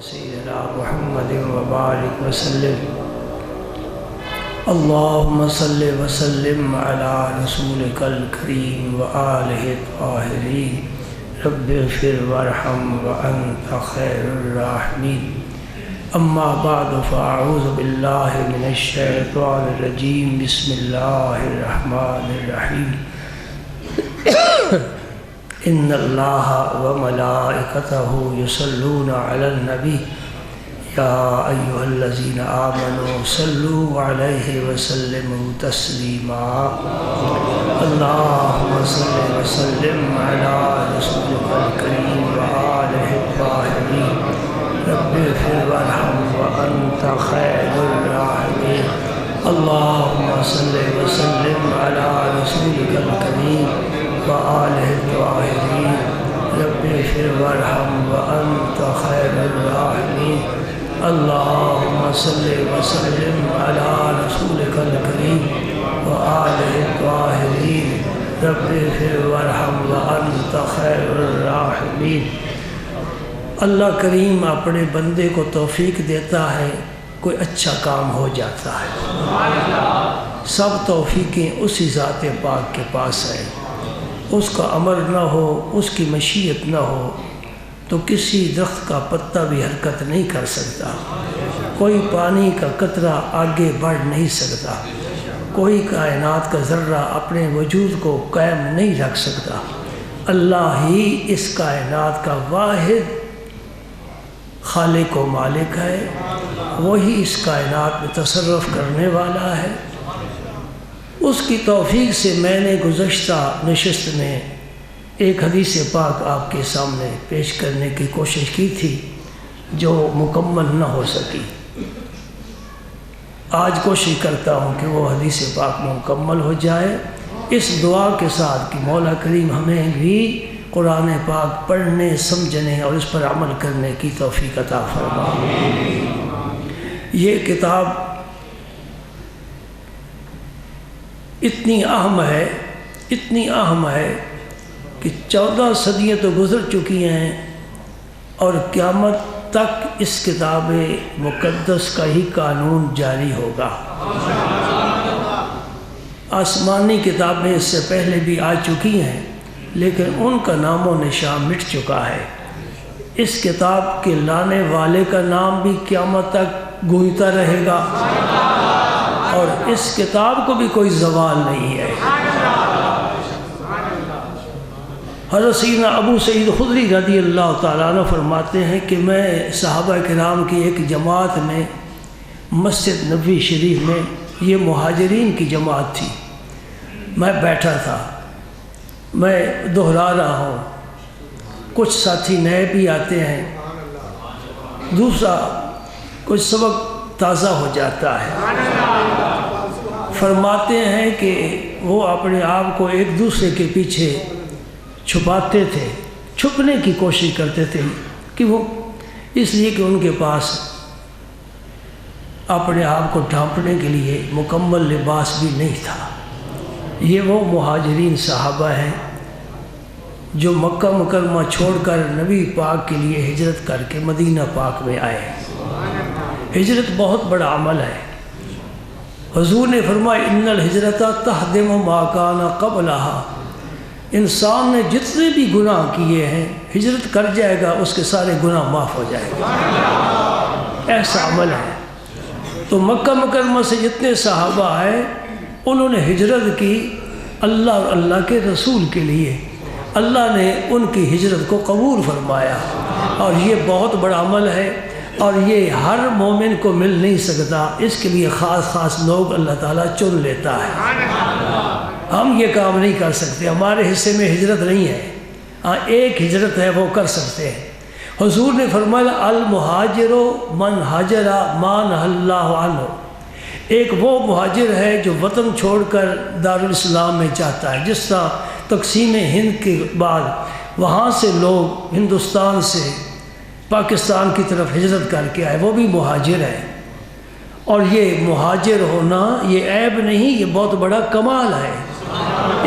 سيدنا محمد وبارك وسلم اللهم صل وسلم على رسولك الكريم وآله الطاهرين رب اغفر وارحم وأنت خير الراحمين أما بعد فأعوذ بالله من الشيطان الرجيم بسم الله الرحمن الرحيم إن الله وملائكته يصلون على النبي يا أيها الذين آمنوا صلوا عليه وسلموا تسليما اللهم صل وسلم على رسولك الكريم وآله الطاهرين رب اغفر وارحم وأنت خير الراحمين اللهم صل وسلم على رسولك الكريم وآله الطاهرين رب اغفر وارحم وأنت خير الراحمين اللهم صل وسلم على رسولك الكريم وآله الطاهرين رب اغفر وارحم وأنت خير الراحمين۔ اللہ کریم اپنے بندے کو توفیق دیتا ہے، کوئی اچھا کام ہو جاتا ہے۔ سب توفیقیں اسی ذات پاک کے پاس ہیں۔ اس کا امر نہ ہو، اس کی مشیت نہ ہو تو کسی درخت کا پتا بھی حرکت نہیں کر سکتا، کوئی پانی کا قطرہ آگے بڑھ نہیں سکتا، کوئی کائنات کا ذرہ اپنے وجود کو قائم نہیں رکھ سکتا۔ اللہ ہی اس کائنات کا واحد خالق و مالک ہے، وہی اس کائنات میں تصرف کرنے والا ہے۔ اس کی توفیق سے میں نے گزشتہ نشست میں ایک حدیث پاک آپ کے سامنے پیش کرنے کی کوشش کی تھی جو مکمل نہ ہو سکی۔ آج کوشش کرتا ہوں کہ وہ حدیث پاک مکمل ہو جائے، اس دعا کے ساتھ کہ مولا کریم ہمیں بھی قرآن پاک پڑھنے، سمجھنے اور اس پر عمل کرنے کی توفیق عطا فرمائے۔ یہ کتاب اتنی اہم ہے کہ 14 صدیاں تو گزر چکی ہیں اور قیامت تک اس کتاب مقدس کا ہی قانون جاری ہوگا۔ آسمانی کتابیں اس سے پہلے بھی آ چکی ہیں لیکن ان کا نام و نشان مٹ چکا ہے۔ اس کتاب کے لانے والے کا نام بھی قیامت تک گونجتا رہے گا اور اس کتاب کو بھی کوئی زوال نہیں ہے۔ حضرت سیدنا ابو سعید خدری رضی اللہ تعالیٰ عنہ فرماتے ہیں کہ میں صحابہ کرام کی ایک جماعت میں مسجد نبوی شریف میں، یہ مہاجرین کی جماعت تھی، میں بیٹھا تھا۔ میں دہرا رہا ہوں، کچھ ساتھی نئے بھی آتے ہیں، دوسرا کچھ سبق تازہ ہو جاتا ہے۔ فرماتے ہیں کہ وہ اپنے آپ کو ایک دوسرے کے پیچھے چھپاتے تھے، چھپنے کی کوشش کرتے تھے کہ وہ اس لیے کہ ان کے پاس اپنے آپ کو ڈھانپنے کے لیے مکمل لباس بھی نہیں تھا۔ یہ وہ مہاجرین صحابہ ہیں جو مکہ مکرمہ چھوڑ کر نبی پاک کے لیے ہجرت کر کے مدینہ پاک میں آئے۔ ہجرت بہت بڑا عمل ہے۔ حضور نے فرمایا ان الہجرت تہدم ما کان قبلہا، انسان نے جتنے بھی گناہ کیے ہیں ہجرت کر جائے گا، اس کے سارے گناہ معاف ہو جائے گا۔ ایسا عمل ہے۔ تو مکہ مکرمہ سے جتنے صحابہ آئے انہوں نے ہجرت کی اللہ اور اللہ کے رسول کے لیے، اللہ نے ان کی ہجرت کو قبول فرمایا اور یہ بہت بڑا عمل ہے اور یہ ہر مومن کو مل نہیں سکتا، اس کے لیے خاص لوگ اللہ تعالیٰ چن لیتا ہے۔ ہم یہ کام نہیں کر سکتے، ہمارے حصے میں ہجرت نہیں ہے۔ ہاں ایک ہجرت ہے وہ کر سکتے ہیں۔ حضور نے فرمایا المہاجر من ہاجر ما نہی اللہ عنہ، ایک وہ مہاجر ہے جو وطن چھوڑ کر دارالاسلام میں جاتا ہے۔ جس طرح تقسیم ہند کے بعد وہاں سے لوگ ہندوستان سے پاکستان کی طرف ہجرت کر کے آئے، وہ بھی مہاجر ہے۔ اور یہ مہاجر ہونا یہ عیب نہیں، یہ بہت بڑا کمال ہے۔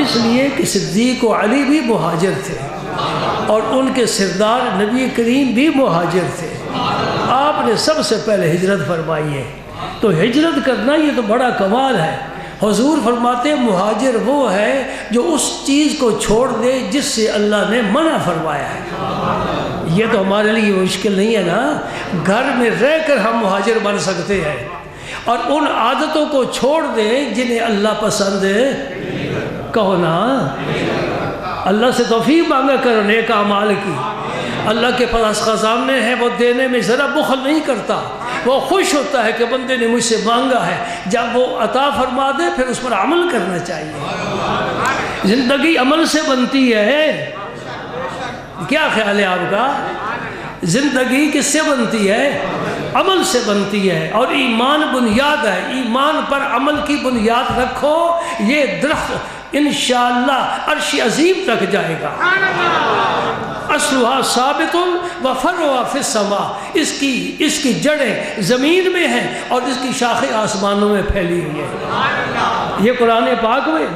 اس لیے کہ صدیق و علی بھی مہاجر تھے اور ان کے سردار نبی کریم بھی مہاجر تھے۔ آپ نے سب سے پہلے ہجرت فرمائی ہے، تو ہجرت کرنا یہ تو بڑا کمال ہے۔ حضور فرماتے ہیں مہاجر وہ ہے جو اس چیز کو چھوڑ دے جس سے اللہ نے منع فرمایا ہے۔ یہ تو ہمارے لیے مشکل نہیں ہے نا، گھر میں رہ کر ہم مہاجر بن سکتے ہیں، اور ان عادتوں کو چھوڑ دیں جنہیں اللہ پسند کہو نا۔ اللہ سے توفیق مانگا کرو نیک اعمال کی۔ اللہ کے پاس خزانے ہیں، وہ دینے میں ذرا بخل نہیں کرتا، وہ خوش ہوتا ہے کہ بندے نے مجھ سے مانگا ہے، جب وہ عطا فرما دے پھر اس پر عمل کرنا چاہیے۔ زندگی عمل سے بنتی ہے، کیا خیال ہے آپ کا؟ زندگی کس سے بنتی ہے؟ عمل سے بنتی ہے، اور ایمان بنیاد ہے، ایمان پر عمل کی بنیاد رکھو، یہ درخت انشاءاللہ عرش عظیم تک جائے گا۔ اصلها ثابت وفرعها فی السماء، اس کی جڑیں زمین میں ہیں اور اس کی شاخیں آسمانوں میں پھیلی ہوئی ہیں۔ یہ قرآن پاک میں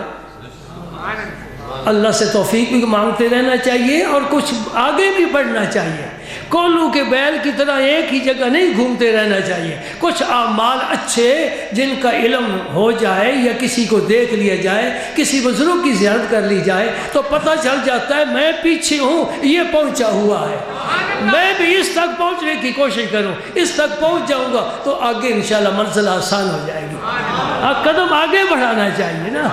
اللہ سے توفیق بھی مانگتے رہنا چاہیے اور کچھ آگے بھی بڑھنا چاہیے۔ کولو کے بیل کی طرح ایک ہی جگہ نہیں گھومتے رہنا چاہیے۔ کچھ اعمال اچھے جن کا علم ہو جائے یا کسی کو دیکھ لیا جائے، کسی بزرگ کی زیارت کر لی جائے تو پتہ چل جاتا ہے میں پیچھے ہوں، یہ پہنچا ہوا ہے، میں بھی اس تک پہنچنے کی کوشش کروں، اس تک پہنچ جاؤں گا تو آگے انشاءاللہ منزل آسان ہو جائے گی۔ قدم آگے بڑھانا چاہیے نا۔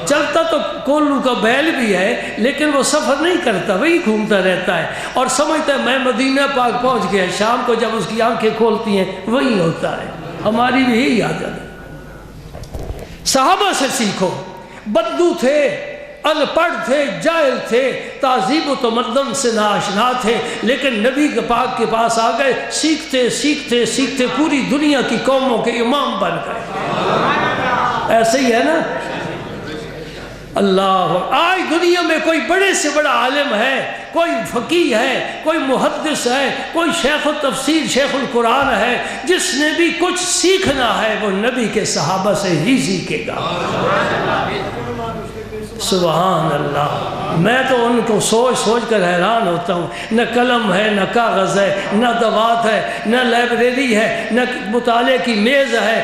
چلتا تو کولو کا بیل بھی ہے لیکن وہ سفر نہیں کرتا، وہی گھومتا رہتا ہے اور سمجھتا ہے میں مدینہ پاک پہنچ گیا۔ شام کو جب اس کی آنکھیں کھولتی ہیں وہی ہوتا ہے۔ ہماری بھی یہی عادت ہے۔ صحابہ سے سیکھو، بدو تھے، ان پڑھ تھے، جاہل تھے، تہذیب و تمدن سے ناآشنا تھے، لیکن نبی پاک کے پاس آ گئے، سیکھتے سیکھتے سیکھتے پوری دنیا کی قوموں کے امام بن گئے۔ ایسے ہی ہے نا۔ اللہ، آج دنیا میں کوئی بڑے سے بڑا عالم ہے، کوئی فقیہ ہے، کوئی محدث ہے، کوئی شیخ التفسیر شیخ القرآن ہے، جس نے بھی کچھ سیکھنا ہے وہ نبی کے صحابہ سے ہی سیکھے گا۔ سبحان اللہ۔ میں تو ان کو سوچ سوچ کر حیران ہوتا ہوں، نہ قلم ہے، نہ کاغذ ہے، نہ دوات ہے، نہ لائبریری ہے، نہ مطالعے کی میز ہے،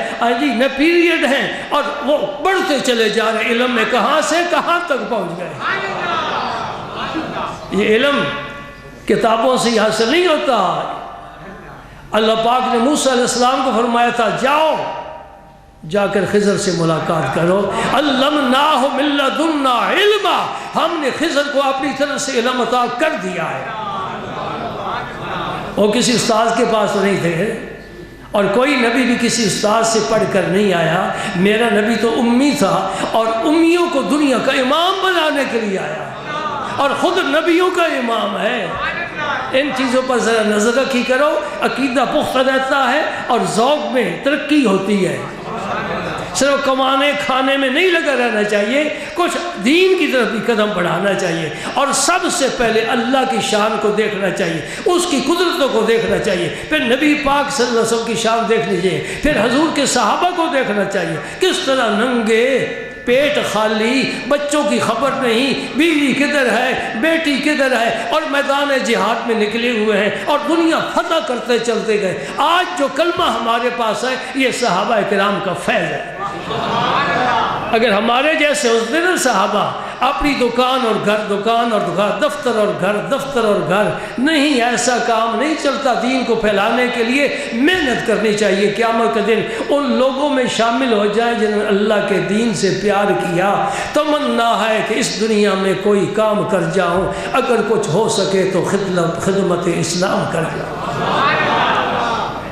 نہ پیریڈ ہیں، اور وہ بڑھتے چلے جا رہے علم میں، کہاں سے کہاں تک پہنچ گئے۔ یہ علم کتابوں سے ہی حاصل نہیں ہوتا۔ اللہ پاک نے موسیٰ علیہ السلام کو فرمایا تھا جاؤ، جا کر خضر سے ملاقات کرو۔ علمناہ من لدنا علما، ہم نے خضر کو اپنی طرف سے علم عطا کر دیا ہے۔ وہ کسی استاذ کے پاس تو نہیں تھے، اور کوئی نبی بھی کسی استاذ سے پڑھ کر نہیں آیا۔ میرا نبی تو امی تھا اور امیوں کو دنیا کا امام بنانے کے لیے آیا، اور خود نبیوں کا امام ہے۔ ان چیزوں پر ذرا نظر رکھی کرو، عقیدہ پختہ رہتا ہے اور ذوق میں ترقی ہوتی ہے۔ صرف کمانے کھانے میں نہیں لگا رہنا چاہیے، کچھ دین کی طرف بھی قدم بڑھانا چاہیے، اور سب سے پہلے اللہ کی شان کو دیکھنا چاہیے، اس کی قدرتوں کو دیکھنا چاہیے، پھر نبی پاک صلی اللہ علیہ وسلم کی شان دیکھنی چاہیے، پھر حضور کے صحابہ کو دیکھنا چاہیے، کس طرح ننگے پیٹ خالی، بچوں کی خبر نہیں، بیوی کدھر ہے، بیٹی کدھر ہے، اور میدان جہاد میں نکلے ہوئے ہیں اور دنیا فتح کرتے چلتے گئے۔ آج جو کلمہ ہمارے پاس ہے یہ صحابہ کرام کا فیض ہے۔ اگر ہمارے جیسے اس دن صحابہ اپنی دکان اور گھر، دکان اور گھر، دفتر اور گھر، دفتر اور گھر، نہیں، ایسا کام نہیں چلتا۔ دین کو پھیلانے کے لیے محنت کرنی چاہیے۔ قیامت کے دن ان لوگوں میں شامل ہو جائیں جنہوں نے اللہ کے دین سے پیار کیا۔ تمنا ہے کہ اس دنیا میں کوئی کام کر جاؤں، اگر کچھ ہو سکے تو خدمت اسلام کر جاؤں۔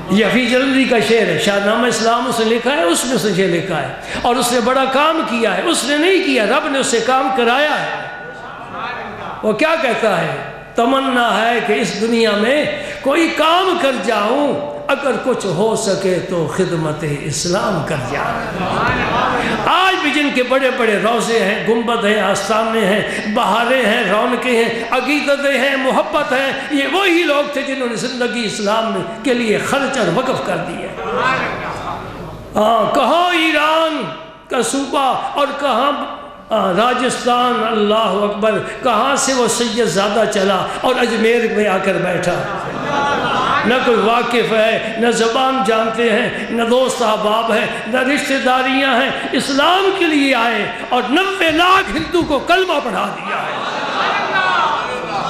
یہ حفیظ جلندری کا شعر ہے، شاہ نامہ اسلام اس نے لکھا ہے، اس میں سے یہ لکھا ہے، اور اس نے بڑا کام کیا ہے، اس نے نہیں کیا، رب نے اسے کام کرایا ہے۔ وہ کیا کہتا ہے؟ تمنا ہے کہ اس دنیا میں کوئی کام کر جاؤں، اگر کچھ ہو سکے تو خدمت اسلام کر جاؤں۔ آج بھی جن کے بڑے بڑے روضے ہیں، گنبد ہیں، آستانے ہیں، بہاریں ہیں، رونقیں ہیں، عقیدتیں ہیں، محبت ہے، یہ وہی لوگ تھے جنہوں نے زندگی اسلام کے لیے خرچ اور وقف کر دی ہے۔ کہاں ایران کا صوبہ اور کہاں راجستھان، اللہ اکبر، کہاں سے وہ سید زادہ چلا اور اجمیر میں آ کر بیٹھا، نہ کوئی واقف ہے، نہ زبان جانتے ہیں، نہ دوست احباب ہیں، نہ رشتہ داریاں ہیں، اسلام کے لیے آئے اور 90 لاکھ ہندو کو کلمہ پڑھا دیا ہے۔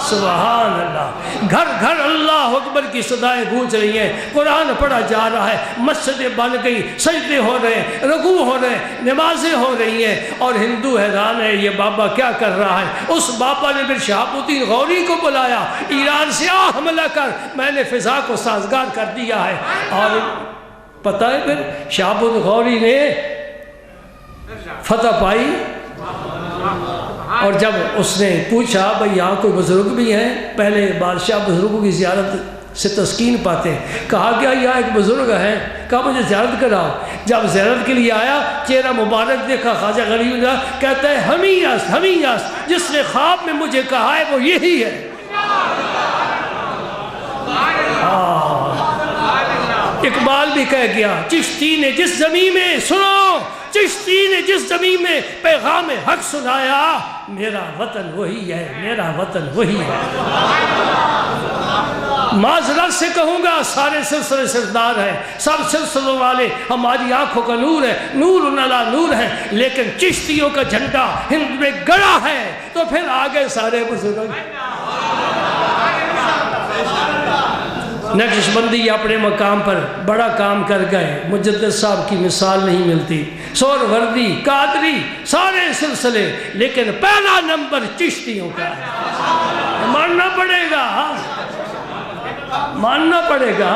سبحان اللہ، گھر گھر اللہ اکبر کی صدائیں گونج رہی ہیں، قرآن پڑھا جا رہا ہے، مسجدیں بن گئی، سجدے ہو رہے ہیں، رکوع ہو رہے ہیں، نمازیں ہو رہی ہیں، اور ہندو حیران ہے یہ بابا کیا کر رہا ہے۔ اس بابا نے پھر شہاب الدین غوری کو بلایا، ایران سے آ حملہ کر، میں نے فضا کو سازگار کر دیا ہے۔ اور پتہ ہے پھر شہاب الدین غوری نے فتح پائی، اور جب اس نے پوچھا بھئی یہاں کوئی بزرگ بھی ہیں، پہلے بادشاہ بزرگوں کی زیارت سے تسکین پاتے ہیں، کہا کہ یہاں ایک بزرگ ہے، کہا مجھے زیارت کراؤ۔ جب زیارت کے لیے آیا، چہرہ مبارک دیکھا، خواجہ غریب اللہ کہتا ہے ہمیاس جس نے خواب میں مجھے کہا ہے وہ یہی ہے۔ اقبال بھی کہہ گیا، چشتی نے جس زمین میں سنو، چشتی نے جس زمین میں پیغام حق سنایا، میرا وطن وہی ہے، میرا وطن وہی ہے۔ معذرت سے کہوں گا، سارے سلسلے سردار ہیں، سب سلسلوں والے ہماری آنکھوں کا نور ہے، نور علی نور ہے، لیکن چشتیوں کا جھنڈا ہند میں گڑا ہے، تو پھر آگے سارے بزرگ۔ نقش بندی اپنے مقام پر بڑا کام کر گئے، مجدد صاحب کی مثال نہیں ملتی، سور وردی، قادری، سارے سلسلے، لیکن پہلا نمبر چشتیوں کا ہے۔ ماننا پڑے گا،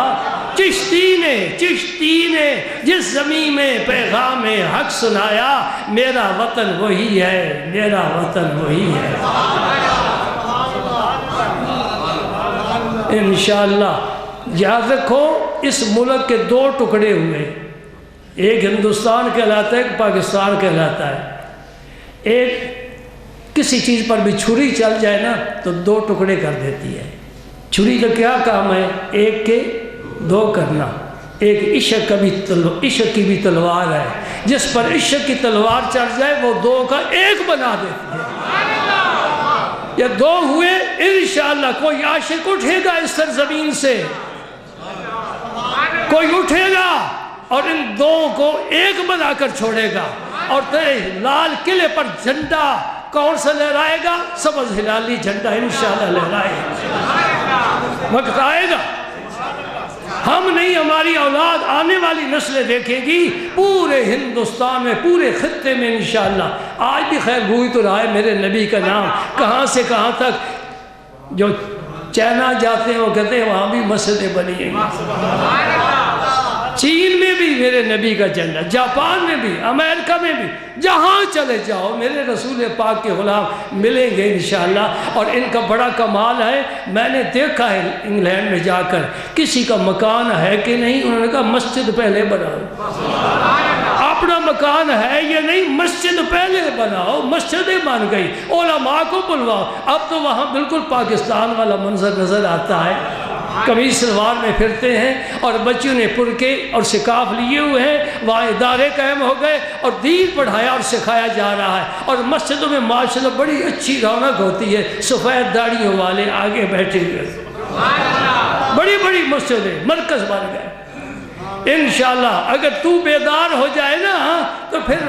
چشتی نے جس زمین میں پیغام حق سنایا، میرا وطن وہی ہے، میرا وطن وہی ہے۔ انشاءاللہ یاد رکھو، اس ملک کے 2 ٹکڑے ہوئے، ایک ہندوستان کہلاتا ہے، ایک پاکستان کہلاتا ہے۔ ایک کسی چیز پر بھی چھری چل جائے نا تو 2 ٹکڑے کر دیتی ہے۔ چھری کا کیا کام ہے؟ ایک کے 2 کرنا۔ ایک عشق کی بھی تلوار ہے، جس پر عشق کی تلوار چڑھ جائے وہ 2 کا 1 بنا دیتی ہے۔ یہ 2 ہوئے، انشاءاللہ کوئی عاشق اٹھے گا اس سرزمین سے، کوئی اٹھے گا اور ان 2 کو 1 بنا کر چھوڑے گا، اور تیرے لال قلعے پر جھنڈا کون سا لہرائے گا؟ سبز ہلالی جھنڈا انشاءاللہ لہرائے گا۔ وقت آئے گا، ہم نہیں، ہماری اولاد آنے والی نسلیں دیکھے گی، پورے ہندوستان میں، پورے خطے میں انشاءاللہ۔ آج بھی خیر گوئی تو رہا ہے میرے نبی کا نام، کہاں سے کہاں تک۔ جو چائنا جاتے ہیں وہ کہتے ہیں وہاں بھی مسجدیں بنی ہیں، چین میں بھی میرے نبی کا جھنڈا، جاپان میں بھی، امریکہ میں بھی، جہاں چلے جاؤ میرے رسول پاک کے غلام ملیں گے انشاءاللہ۔ اور ان کا بڑا کمال ہے، میں نے دیکھا ہے انگلینڈ میں جا کر، کسی کا مکان ہے کہ نہیں، انہوں نے کہا مسجد پہلے بناؤ۔ اپنا مکان ہے یا نہیں، مسجد پہلے بناؤ، مسجدیں بن گئی، علماء کو بلواؤ۔ اب تو وہاں بالکل پاکستان والا منظر نظر آتا ہے، قمیص سلوار میں پھرتے ہیں اور بچوں نے پرکے اور سکاف لیے ہوئے ہیں، وہاں ادارے قائم ہو گئے اور دین پڑھایا اور سکھایا جا رہا ہے، اور مسجدوں میں ماشاءاللہ بڑی اچھی رونق ہوتی ہے، سفید داڑھیوں والے آگے بیٹھے ہوئے، بڑی بڑی مسجدیں مرکز بن گئے۔ انشاءاللہ اگر تو بیدار ہو جائے نا تو پھر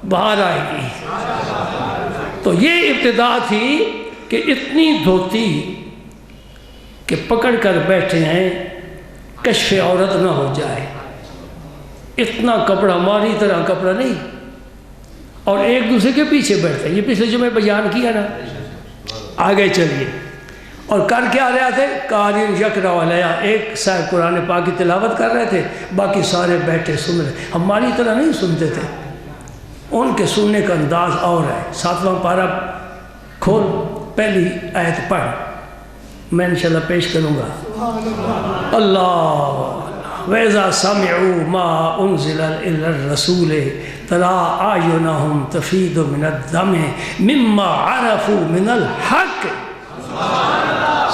باہر آئے گی۔ تو یہ ابتدا تھی کہ اتنی دھوتی کہ پکڑ کر بیٹھے ہیں، کشف عورت نہ ہو جائے، اتنا کپڑا، ہماری طرح کپڑا نہیں، اور ایک دوسرے کے پیچھے بیٹھتے ہیں۔ یہ پچھلے جو میں بیان کیا نا، آگے چلیے۔ اور کر کیا رہے تھے؟ قارئ یقرأ علیہ، ایک صاحب قرآن پاک کی تلاوت کر رہے تھے، باقی سارے بیٹھے سن رہے۔ ہماری طرح نہیں سنتے تھے، ان کے سننے کا انداز اور ہے۔ 7واں پارہ کھول، پہلی آیت پڑھ، میں انشاءاللہ پیش کروں گا۔ اللہ وَإِذَا سَمِعُوا مَا أُنزِلَ إِلَى الرَّسُولِ تَرَىٰ أَعْيُنَهُمْ تَفِيضُ مِنَ الدَّمْعِ مِمَّا عَرَفُوا مِنَ الْحَقِّ۔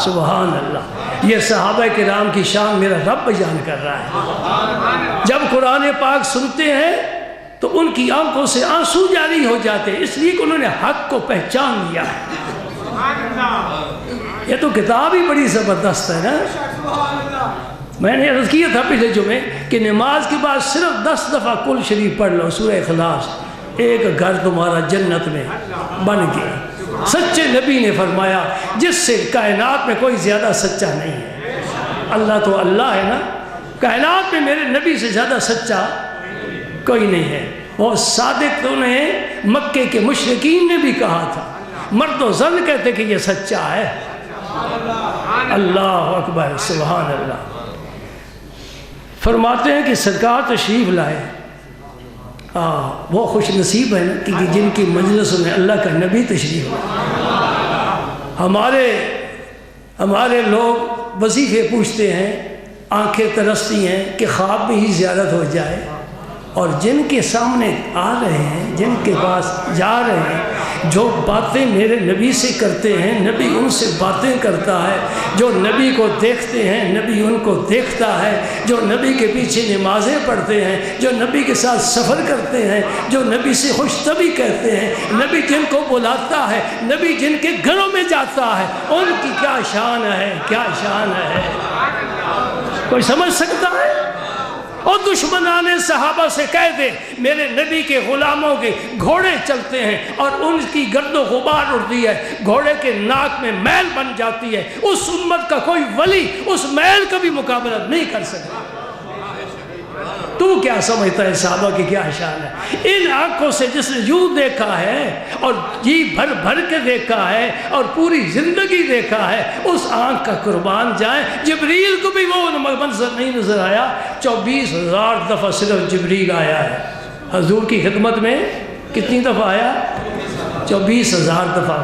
سبحان اللہ، یہ صحابہ کرام کی شان میرا رب بیان کر رہا ہے۔ جب قرآن پاک سنتے ہیں تو ان کی آنکھوں سے آنسو جاری ہو جاتے، اس لیے کہ انہوں نے حق کو پہچان لیا ہے۔ یہ تو کتاب ہی بڑی زبردست ہے نا۔ میں نے عرض کیا تھا پچھلے جمعے کہ نماز کے بعد صرف 10 دفعہ کل شریف پڑھ لو، سورہ اخلاص، ایک گھر تمہارا جنت میں بن گیا۔ سچے نبی نے فرمایا جس سے کائنات میں کوئی زیادہ سچا نہیں ہے، اللہ تو اللہ ہے نا، کائنات میں میرے نبی سے زیادہ سچا کوئی نہیں ہے۔ وہ صادق تو انہیں مکے کے مشرکین نے بھی کہا تھا، مرد و زن کہتے کہ یہ سچا ہے۔ اللہ اکبر، سبحان اللہ۔ فرماتے ہیں کہ سرکار تشریف لائے، وہ خوش نصیب ہے نا کہ جن کی مجلس میں اللہ کا نبی تشریف لائے۔ ہمارے لوگ وظیفے پوچھتے ہیں، آنکھیں ترستی ہیں کہ خواب میں ہی زیارت ہو جائے، اور جن کے سامنے آ رہے ہیں، جن کے پاس جا رہے ہیں، جو باتیں میرے نبی سے کرتے ہیں، نبی ان سے باتیں کرتا ہے، جو نبی کو دیکھتے ہیں نبی ان کو دیکھتا ہے، جو نبی کے پیچھے نمازیں پڑھتے ہیں، جو نبی کے ساتھ سفر کرتے ہیں، جو نبی سے خوش طبی کہتے ہیں، نبی جن کو بلاتا ہے، نبی جن کے گھروں میں جاتا ہے، ان کی کیا شان ہے، کیا شان ہے، کوئی سمجھ سکتا ہے؟ اور دشمنان صحابہ سے کہہ دے میرے نبی کے غلاموں کے گھوڑے چلتے ہیں اور ان کی گرد و غبار اڑتی ہے، گھوڑے کے ناک میں میل بن جاتی ہے، اس امت کا کوئی ولی اس میل کا بھی مقابلہ نہیں کر سکتا۔ تو کیا سمجھتا ہے صحابہ کی کیا شان ہے؟ ان آنکھوں سے جس نے یوں دیکھا ہے اور جی بھر بھر کے دیکھا ہے اور پوری زندگی دیکھا ہے، اس آنکھ کا قربان جائے۔ جبریل کو بھی وہ منظر نہیں نظر آیا، 24,000 دفعہ صرف جبریل آیا ہے۔ حضور کی خدمت میں کتنی دفعہ آیا؟ 24,000 دفعہ۔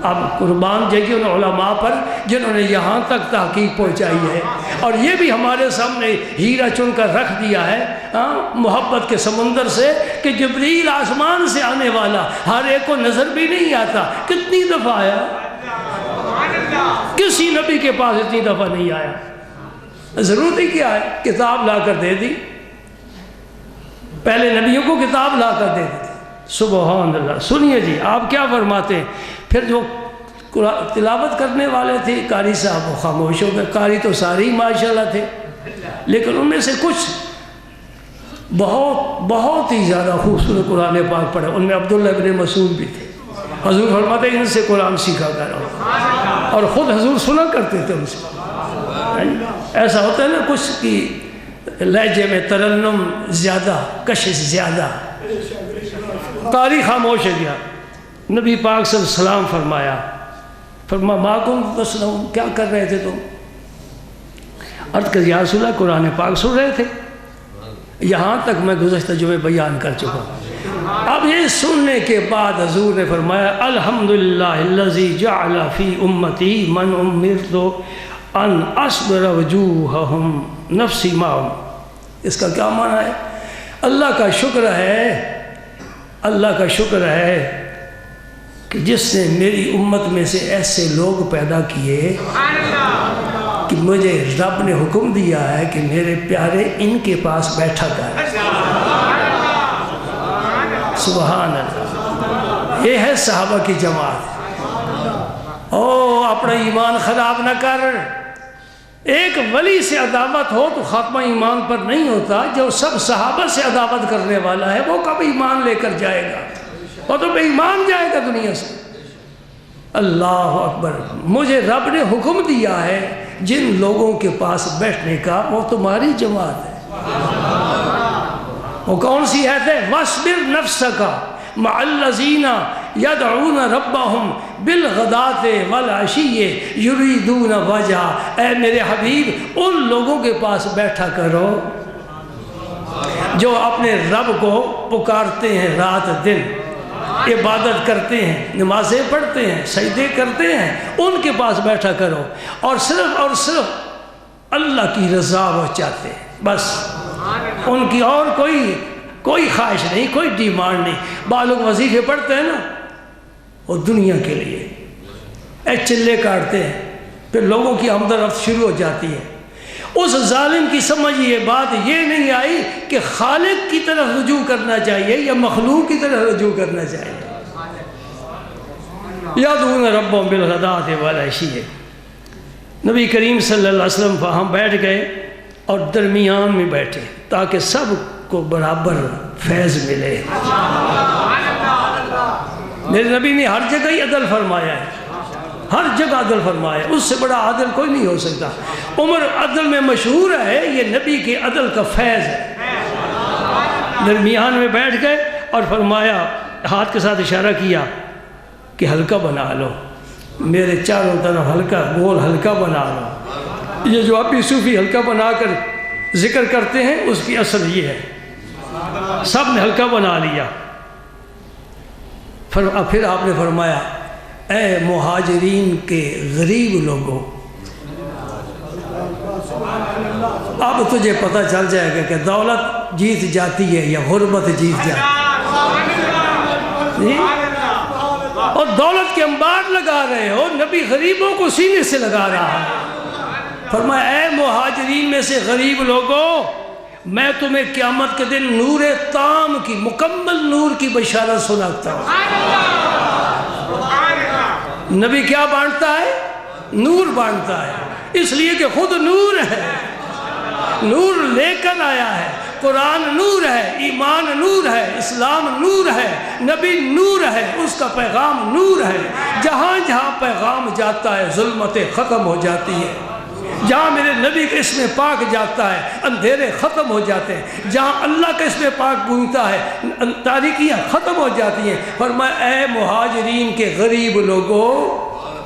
اب قربان جائے ان علماء پر جنہوں نے یہاں تک تحقیق پہنچائی ہے، اور یہ بھی ہمارے سامنے ہیرا چن کر رکھ دیا ہے محبت کے سمندر سے کہ جبریل آسمان سے آنے والا ہر ایک کو نظر بھی نہیں آتا۔ کتنی دفعہ آیا؟ کسی نبی کے پاس اتنی دفعہ نہیں آیا۔ ضرورت ہی کیا ہے؟ کتاب لا کر دے دی، پہلے نبیوں کو کتاب لا کر دے دی۔ سبحان اللہ۔ سنیے جی آپ کیا فرماتے ہیں۔ پھر جو تلاوت کرنے والے تھے قاری صاحب وہ خاموش ہو گئے۔ قاری تو سارے ہی ماشاءاللہ تھے، لیکن ان میں سے کچھ بہت ہی زیادہ خوبصورت قرآن پاک پڑھے، ان میں عبداللہ ابن مسعود بھی تھے۔ حضور فرماتے ہیں ان سے قرآن سیکھا کرو، اور خود حضور سنا کرتے تھے ان سے۔ ایسا ہوتا ہے نا کچھ کی لہجے میں ترنم زیادہ، کشش زیادہ۔ قاری خاموش ہے گیا۔ نبی پاک صلی اللہ علیہ وسلم فرمایا ما کنتم تسمعون، کیا کر رہے تھے تم؟ عرض کر یا رسول اللہ قرآن پاک سن رہے تھے، یہاں تک میں گزشتہ جمعے بیان کر چکا ہوں۔ اب یہ سننے کے بعد حضور نے فرمایا الحمدللہ الذی جعل فی امتی من امرت ان اصبر وجوہہم نفسی معہم۔ اس کا کیا معنی ہے؟ اللہ کا شکر ہے، اللہ کا شکر ہے کہ جس نے میری امت میں سے ایسے لوگ پیدا کیے کہ مجھے رب نے حکم دیا ہے کہ میرے پیارے ان کے پاس بیٹھا کر۔ سبحان اللہ۔ یہ ہے صحابہ کی جماعت۔ اپنا ایمان خراب نہ کر۔ ایک ولی سے عداوت ہو تو خاتمہ ایمان پر نہیں ہوتا۔ جو سب صحابہ سے عداوت کرنے والا ہے وہ کب ایمان لے کر جائے گا؟ وہ تو بے ایمان جائے گا دنیا سے۔ اللہ اکبر۔ مجھے رب نے حکم دیا ہے جن لوگوں کے پاس بیٹھنے کا، وہ تمہاری جماعت ہے۔ وہ کون سی ہے؟ وَاصْبِرْ نَفْسَكَ مَعَ الَّذِينَ يَدْعُونَ رَبَّهُمْ بِالْغَدَاةِ وَالْعَشِيِّ يُرِيدُونَ وَجْهَهُ۔ اے میرے حبیب ان لوگوں کے پاس بیٹھا کرو جو اپنے رب کو پکارتے ہیں رات دن، عبادت کرتے ہیں، نمازیں پڑھتے ہیں، سجدے کرتے ہیں، ان کے پاس بیٹھا کرو، اور صرف اللہ کی رضا وہ چاہتے ہیں، بس ان کی اور کوئی خواہش نہیں، کوئی ڈیمانڈ نہیں۔ بعض لوگ وظیفے پڑھتے ہیں نا وہ دنیا کے لیے چلے کاٹتے ہیں، پھر لوگوں کی آمد و رفت شروع ہو جاتی ہے۔ اس ظالم کی سمجھ یہ بات یہ نہیں آئی کہ خالق کی طرف رجوع کرنا چاہیے یا مخلوق کی طرف رجوع کرنا چاہیے۔ یادون ربهم بالغداۃ والعشی۔ نبی کریم صلی اللہ علیہ وسلم وہاں بیٹھ گئے اور درمیان میں بیٹھے تاکہ سب کو برابر فیض ملے۔ میرے نبی نے ہر جگہ ہی عدل فرمایا ہے، ہر جگہ عدل فرمایا ہے، اس سے بڑا عدل کوئی نہیں ہو سکتا۔ عمر عدل میں مشہور ہے، یہ نبی کے عدل کا فیض ہے۔ درمیان میں بیٹھ گئے اور فرمایا، ہاتھ کے ساتھ اشارہ کیا کہ حلقہ بنا لو، میرے چاروں طرف حلقہ، گول حلقہ بنا لو۔ یہ جو اپنی صوفی حلقہ بنا کر ذکر کرتے ہیں اس کی اصل یہ ہے۔ سب نے حلقہ بنا لیا۔ پھر آپ نے فرمایا، اے مہاجرین کے غریب لوگوں، اب تجھے پتہ چل جائے گا کہ دولت جیت جاتی ہے یا غربت جیت جاتی ہے۔ اور دولت کے انبار لگا رہے ہو، نبی غریبوں کو سینے سے لگا رہا ہے۔ فرمایا، اے مہاجرین میں سے غریب لوگوں، میں تمہیں قیامت کے دن نور تام کی، مکمل نور کی بشارت سناتا ہوں۔ نبی کیا بانٹتا ہے؟ نور بانٹتا ہے، اس لیے کہ خود نور ہے، نور لے کر آیا ہے۔ قرآن نور ہے، ایمان نور ہے، اسلام نور ہے، نبی نور ہے، اس کا پیغام نور ہے۔ جہاں جہاں پیغام جاتا ہے ظلمتیں ختم ہو جاتی ہے، جہاں میرے نبی کا اسم پاک جاتا ہے اندھیرے ختم ہو جاتے ہیں، جہاں اللہ کا اسم پاک گونجتا ہے تاریکیاں ختم ہو جاتی ہیں۔ فرمایا، اے مہاجرین کے غریب لوگوں،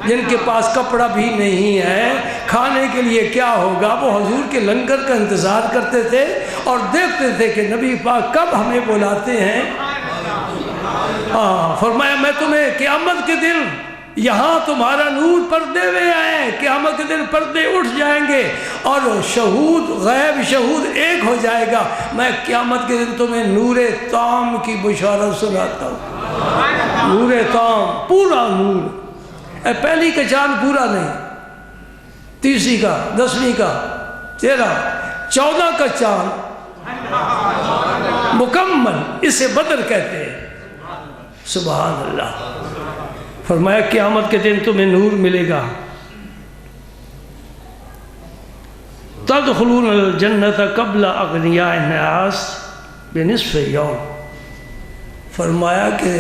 جن کے پاس کپڑا بھی نہیں ہے، کھانے کے لیے کیا ہوگا، وہ حضور کے لنگر کا انتظار کرتے تھے اور دیکھتے تھے کہ نبی پاک کب ہمیں بلاتے ہیں۔ فرمایا، میں تمہیں قیامت کے دن، یہاں تمہارا نور پردے میں آئے، قیامت کے دن پردے اٹھ جائیں گے اور شہود، غیب شہود ایک ہو جائے گا۔ میں قیامت کے دن تمہیں نور تام کی بشارت سناتا ہوں۔ نور تام، پورا نور، پہلی کا چاند پورا نہیں، تیسری کا، 10ویں کا، 13، 14 کا چاند مکمل، اسے بدر کہتے ہیں۔ سبحان اللہ۔ فرمایا، قیامت کے دن تمہیں نور ملے گا۔ تدخلون الجنت قبل اغنیاء الناس بنصف یوم۔ فرمایا کہ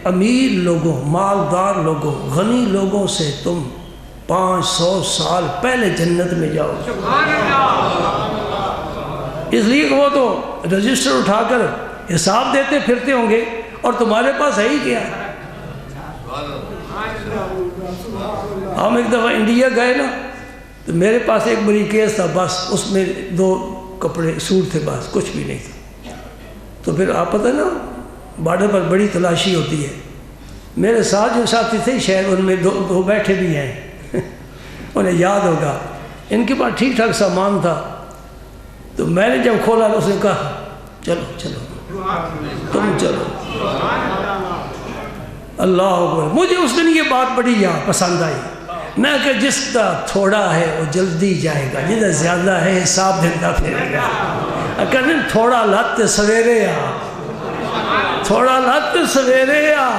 امیر لوگوں، مالدار لوگوں، غنی لوگوں سے تم 500 سال پہلے جنت میں جاؤ۔ اس لیے کہ وہ تو رجسٹر اٹھا کر حساب دیتے پھرتے ہوں گے اور تمہارے پاس ہے ہی کیا۔ ہم ایک دفعہ انڈیا گئے نا، تو میرے پاس ایک بڑی کیس تھا، بس اس میں 2 کپڑے سوٹ تھے، بس کچھ بھی نہیں تھا۔ تو پھر آپ پتہ نا بارڈر پر بڑی تلاشی ہوتی ہے۔ میرے ساتھ جو ساتھی تھے شاید ان میں 2 بیٹھے بھی ہیں انہیں یاد ہوگا، ان کے پاس ٹھیک ٹھاک سامان تھا۔ تو میں نے جب کھولا تو اس نے کہا، چلو چلو تم چلو۔ اللہ اکبر۔ مجھے اس دن یہ بات بڑی پسند آئی، نہ کہ جس کا تھوڑا ہے وہ جلدی جائے گا، جس کا زیادہ ہے حساب دیتا پھرے گا۔ اگر تھوڑا لت سویرے آ، تھوڑا لت سویرے آ۔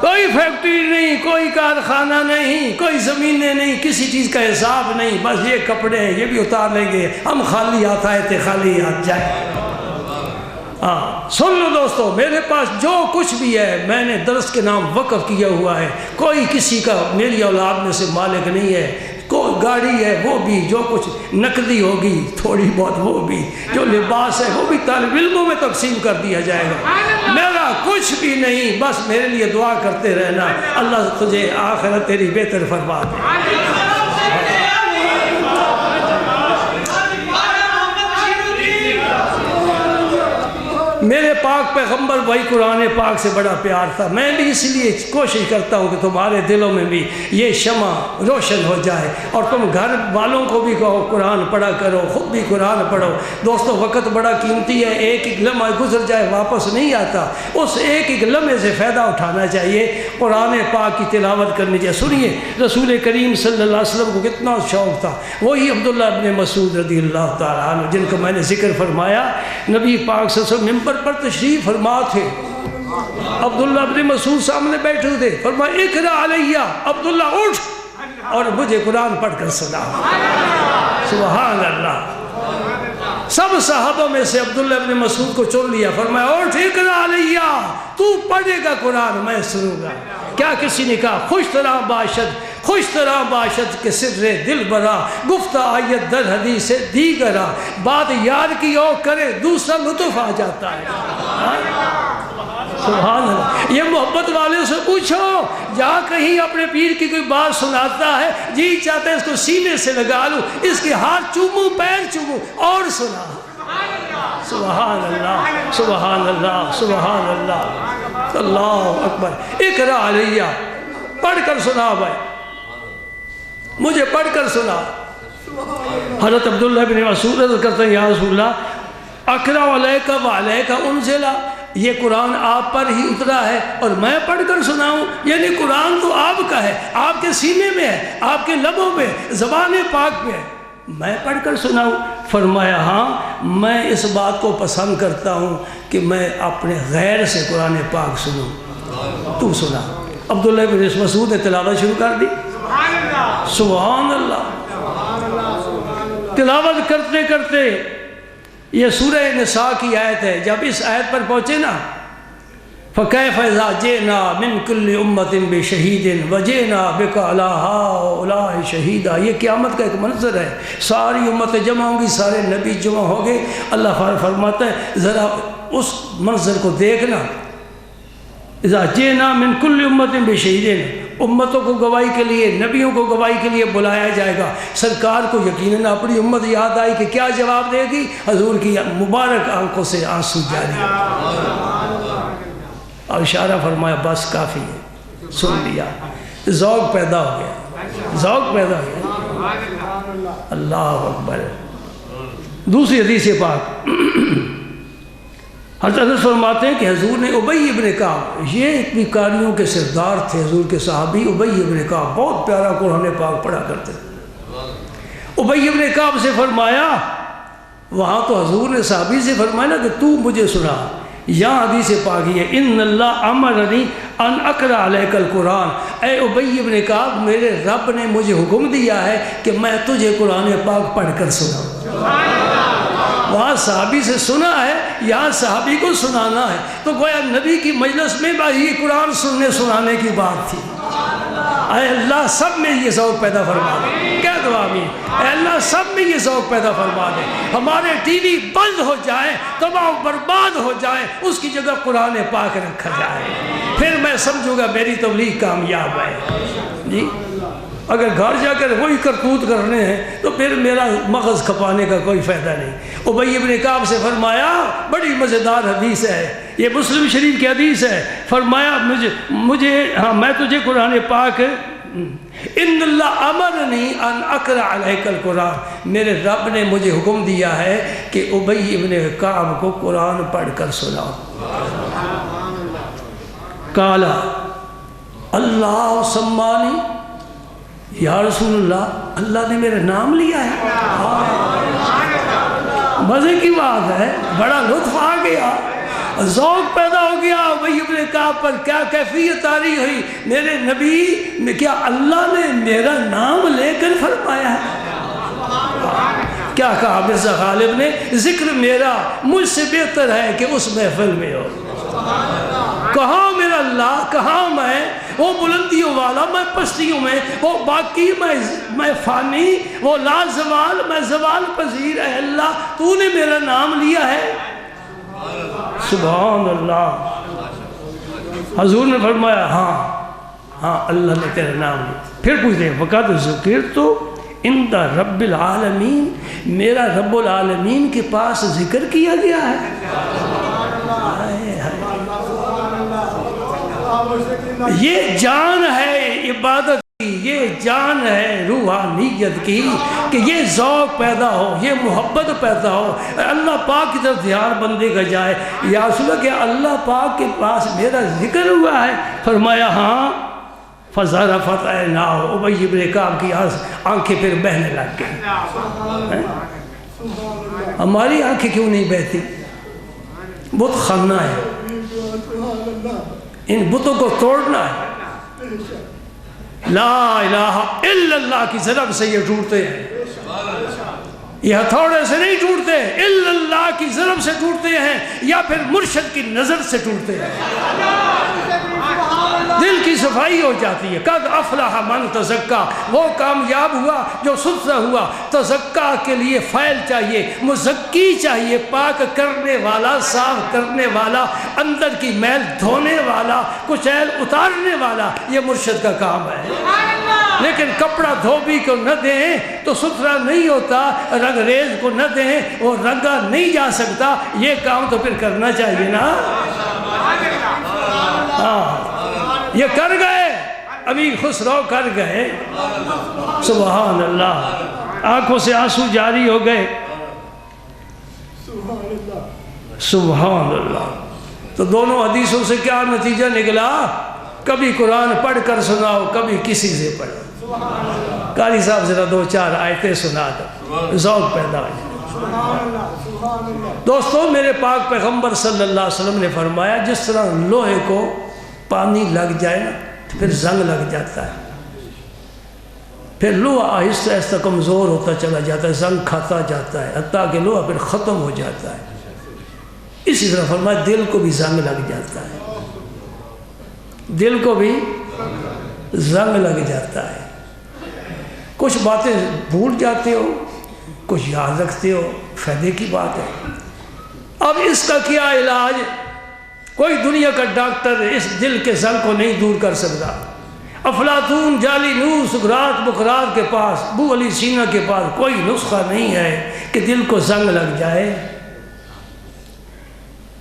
کوئی فیکٹری نہیں، کوئی کارخانہ نہیں، کوئی زمینیں نہیں، کسی چیز کا حساب نہیں، بس یہ کپڑے ہیں، یہ بھی اتار لیں گے، ہم خالی ہاتھ آئے تھے، خالی ہاتھ جائیں۔ سن لو دوستو، میرے پاس جو کچھ بھی ہے میں نے درس کے نام وقف کیا ہوا ہے، کوئی کسی کا میری اولاد میں سے مالک نہیں ہے۔ کوئی گاڑی ہے وہ بھی، جو کچھ نقدی ہوگی تھوڑی بہت وہ بھی، جو لباس ہے وہ بھی طالب علموں میں تقسیم کر دیا جائے گا۔ میرا کچھ بھی نہیں، بس میرے لیے دعا کرتے رہنا، اللہ تجھے آخرت تیری بہتر فرما دے۔ میرے پاک پاک پیغمبر بھائی قرآن پاک سے بڑا پیار تھا. میں بھی اس لیے کوشش کرتا ہوں کہ تمہارے دلوں میں بھی یہ شمع روشن ہو جائے اور تم گھر والوں کو بھی کہو قرآن پڑھا کرو, خود بھی قرآن پڑھو. دوستو وقت بڑا قیمتی ہے, ایک ایک لمحہ گزر جائے واپس نہیں آتا. اس ایک ایک لمحے سے فائدہ اٹھانا چاہیے, قرآن پاک کی تلاوت کرنی چاہیے. سنیے رسول کریم صلی اللہ علیہ وسلم کو کتنا شوق تھا. وہی عبداللہ ابن مسعود رضی اللہ تعالیٰ عنہ جن کو میں نے ذکر فرمایا, نبی پاک صلی اللہ علیہ وسلم ممبر پر تشریف فرما تھے. عبداللہ ابن مسعود سامنے بیٹھے تھے. فرمایا اقرا علیہ, عبداللہ اٹھ اور مجھے قرآن پڑھ کر سنا. سبحان اللہ. سب صحابہ میں سے عبداللہ ابن مسعود کو چن لیا. فرمایا اٹھ اقرا علیہ, تو پڑھے گا قرآن, میں سنوں گا. کیا کسی نے کہا خوش طرح باشد کے سر دل برا, گفتہ آیت در حدیث دیگرا, بات یار کی او کرے دوسرا لطف آ جاتا ہے. سبحان اللہ. یہ محبت والے سے پوچھو, جہاں کہیں اپنے پیر کی کوئی بات سناتا ہے جی چاہتا ہے اس کو سینے سے لگا لوں, اس کے ہاتھ چوموں پیر چوموں اور سنا. سبحان اللہ سبحان اللہ سبحان اللہ. اللہ اکبر. اقرا علیہ, پڑھ کر سنا بھائی, مجھے پڑھ کر سنا. حضرت عبداللہ بن مسعود رضی کرتے ہیں یا رسول اللہ اقرا علیک وعلیک انزل, یہ قرآن آپ پر ہی اترا ہے اور میں پڑھ کر سناؤں؟ یعنی قرآن تو آپ کا ہے, آپ کے سینے میں ہے, آپ کے لبوں میں, زبان پاک میں ہے, میں پڑھ کر سناؤں؟ فرمایا ہاں, میں اس بات کو پسند کرتا ہوں کہ میں اپنے غیر سے قرآن پاک سنوں, تو سنا. عبداللہ بن مسعود نے تلاوت شروع کر دی. سبحان اللہ. تلاوت کرتے کرتے یہ سورہ نساء کی آیت ہے. جب اس آیت پر پہنچے نا, فَكَيْفَ إِذَا جِئْنَا مِن كُلِّ أُمَّةٍ بِشَهِيدٍ وَجِئْنَا بِكَ عَلَىٰ هَٰؤُلَاءِ شَهِيدًا. یہ قیامت کا ایک منظر ہے, ساری امتیں جمع ہوں گی, سارے نبی جمع ہوں گے. اللہ فرماتا ہے ذرا اس منظر کو دیکھنا. اِذَا جِئْنَا مِن كُلِّ أُمَّةٍ بِشَهِيدٍ, امتوں کو گواہی کے لیے, نبیوں کو گواہی کے لیے بلایا جائے گا. سرکار کو یقیناً اپنی امت یاد آئی کہ کیا جواب دے گی. حضور کی مبارک آنکھوں سے آنسو جاری اور اشارہ فرمایا بس کافی ہے, سن لیا. ذوق پیدا ہو گیا, ذوق پیدا ہو گیا. اللہ اکبر. دوسری حدیث پاک حضرت فرماتے ہیں کہ حضور نے ابی ابن کعب, یہ بیکاریوں کے سردار تھے حضور کے صحابی, ابی ابن کعب بہت پیارا قرآن پاک پڑھا کرتے. ابی ابن کعب سے فرمایا, وہاں تو حضور نے صحابی سے فرمایا نا کہ تو مجھے سنا. یہاں حدیث پاک ہے ان اللہ امرنی ان اقرا علیک القرآن, اے ابی ابن کعب میرے رب نے مجھے حکم دیا ہے کہ میں تجھے قرآن پاک پڑھ کر سناؤں. وہاں صحابی سے سنا ہے, یہاں صحابی کو سنانا ہے. تو گویا نبی کی مجلس میں یہ قرآن سننے سنانے کی بات تھی. اے اللہ سب میں یہ ذوق پیدا فرما دے. کیا دعا میں اے اللہ سب میں یہ ذوق پیدا فرما دے. ہمارے ٹی وی بند ہو جائیں, تباہ و برباد ہو جائیں, اس کی جگہ قرآن پاک رکھا جائے, پھر میں سمجھوں گا میری تبلیغ کامیاب ہے. جی اگر گھر جا کر وہی کرتوت کرنے ہیں تو پھر میرا مغز کھپانے کا کوئی فائدہ نہیں. ابی ابن کعب سے فرمایا, بڑی مزیدار حدیث ہے, یہ مسلم شریف کی حدیث ہے. فرمایا مجھے ہاں میں تجھے قرآن پاک, ان اللہ امرنی ان اقرا علیک القرآن, میرے رب نے مجھے حکم دیا ہے کہ ابی ابن کعب کو قرآن پڑھ کر سناؤ. قالا اللہ سمانی, یا رسول اللہ اللہ نے میرا نام لیا ہے. مزے کی بات ہے, بڑا لطف آ گیا, ذوق پیدا ہو گیا. ابی ابن کعب پر کیا کیفیت آری ہوئی, میرے نبی کیا اللہ نے میرا نام لے کر فرمایا ہے. کیا کہا مرزا غالب نے, ذکر میرا مجھ سے بہتر ہے کہ اس محفل میں ہو. کہاں میرا اللہ, کہاں میں, وہ بلندیوں والا میں پستیوں میں, وہ باقی میں فانی, وہ لا زوال میں زوال پذیر. اے اللہ تو نے میرا نام لیا ہے. سبحان اللہ. حضور نے فرمایا ہاں اللہ نے تیرا نام لیا. پھر پوچھتے ہیں وقت ذکر تو عند رب العالمین, میرا رب العالمین کے پاس ذکر کیا گیا ہے. یہ جان ہے عبادت کی، یہ جان ہے روحانیت کی کہ یہ ذوق پیدا ہو، یہ محبت پیدا ہو، اللہ پاک کی طرف دھیان بندے کا جائے۔ یا رسول اللہ کہ اللہ پاک کے پاس میرا ذکر ہوا ہے؟ فرمایا ہاں۔ فَزَرَفَتْ عَيْنَاهُ، ابی بن کعب کی آنکھیں پھر بہنے لگ گئی۔ ہماری آنکھیں کیوں نہیں بہتی؟ بت خانہ ہے، ان بتوں کو توڑنا ہے۔ لا الہ الا اللہ کی ضرب سے یہ ٹوٹتے ہیں، یہ ہتھوڑے سے نہیں ٹوٹتے، الا اللہ کی ضرب سے ٹوٹتے ہیں، یا پھر مرشد کی نظر سے ٹوٹتے ہیں۔ دل کی صفائی ہو جاتی ہے۔ قد افلح من تزکا، وہ کامیاب ہوا جو ستھرا ہوا۔ تزکا کے لیے فعل چاہیے، مزکی چاہیے، پاک کرنے والا، صاف کرنے والا، اندر کی میل دھونے والا، کچیل اتارنے والا، یہ مرشد کا کام ہے۔ لیکن کپڑا دھوبی کو نہ دیں تو ستھرا نہیں ہوتا، رنگ ریز کو نہ دیں وہ رنگا نہیں جا سکتا۔ یہ کام تو پھر کرنا چاہیے نا۔ ہاں یہ کر گئے، امیر خسرو کر گئے، سبحان اللہ، آنکھوں سے آنسو جاری ہو گئے، سبحان اللہ۔ تو دونوں حدیثوں سے کیا نتیجہ نکلا؟ کبھی قرآن پڑھ کر سناؤ، کبھی کسی سے پڑھو۔ قاری صاحب ذرا دو چار آیتیں سنا دو، ذوق پیدا ہو جائے۔ دوستو میرے پاک پیغمبر صلی اللہ علیہ وسلم نے فرمایا جس طرح لوہے کو پانی لگ جائے نا تو پھر زنگ لگ جاتا ہے، پھر لوہا آہستہ آہستہ کمزور ہوتا چلا جاتا ہے، زنگ کھاتا جاتا ہے، حتیٰ کہ لوہا پھر ختم ہو جاتا ہے۔ اسی طرح فرمایا دل کو بھی زنگ لگ جاتا ہے، دل کو بھی زنگ لگ جاتا ہے۔ کچھ باتیں بھول جاتے ہو، کچھ یاد رکھتے ہو، فائدے کی بات ہے۔ اب اس کا کیا علاج؟ کوئی دنیا کا ڈاکٹر اس دل کے زنگ کو نہیں دور کر سکتا۔ افلاطون، جالینوس، سقراط، بقراط کے پاس، ابو علی سینا کے پاس کوئی نسخہ نہیں ہے کہ دل کو زنگ لگ جائے۔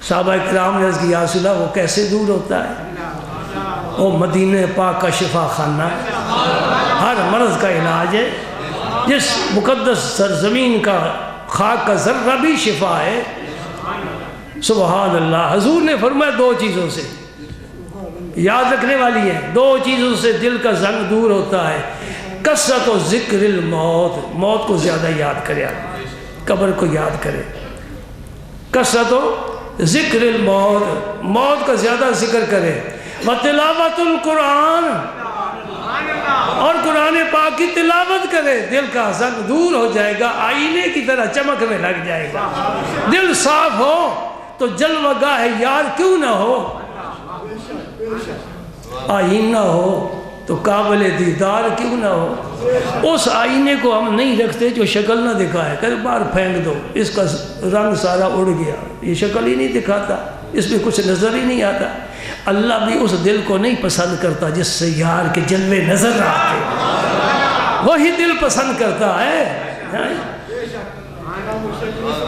صحابہ کرام نے عرض کیا یا رسول اللہ وہ کیسے دور ہوتا ہے؟ وہ مدینہ پاک کا شفا خانہ، ہر مرض کا علاج ہے، جس مقدس سرزمین کا خاک کا ذرہ بھی شفا ہے۔ سبحان اللہ۔ حضور نے فرمایا دو چیزوں سے یاد رکھنے والی ہیں، دو چیزوں سے دل کا زنگ دور ہوتا ہے۔ کثرت و ذکر الموت، موت کو زیادہ یاد کرے، قبر کو یاد کرے۔ کثرت و ذکر الموت، موت کا زیادہ ذکر کرے۔ وتلاوت القرآن، اور قرآن پاک کی تلاوت کرے، دل کا زنگ دور ہو جائے گا، آئینے کی طرح چمکنے لگ جائے گا۔ دل صاف ہو تو جلوہ گاہ یار کیوں نہ ہو، آئینہ ہو تو قابل دیدار کیوں نہ ہو۔ اس آئینے کو ہم نہیں رکھتے جو شکل نہ دکھائے، کئی بار پھینک دو، اس کا رنگ سارا اڑ گیا، یہ شکل ہی نہیں دکھاتا، اس میں کچھ نظر ہی نہیں آتا۔ اللہ بھی اس دل کو نہیں پسند کرتا جس سے یار کے جلوے نظر آتے، وہی دل پسند کرتا ہے۔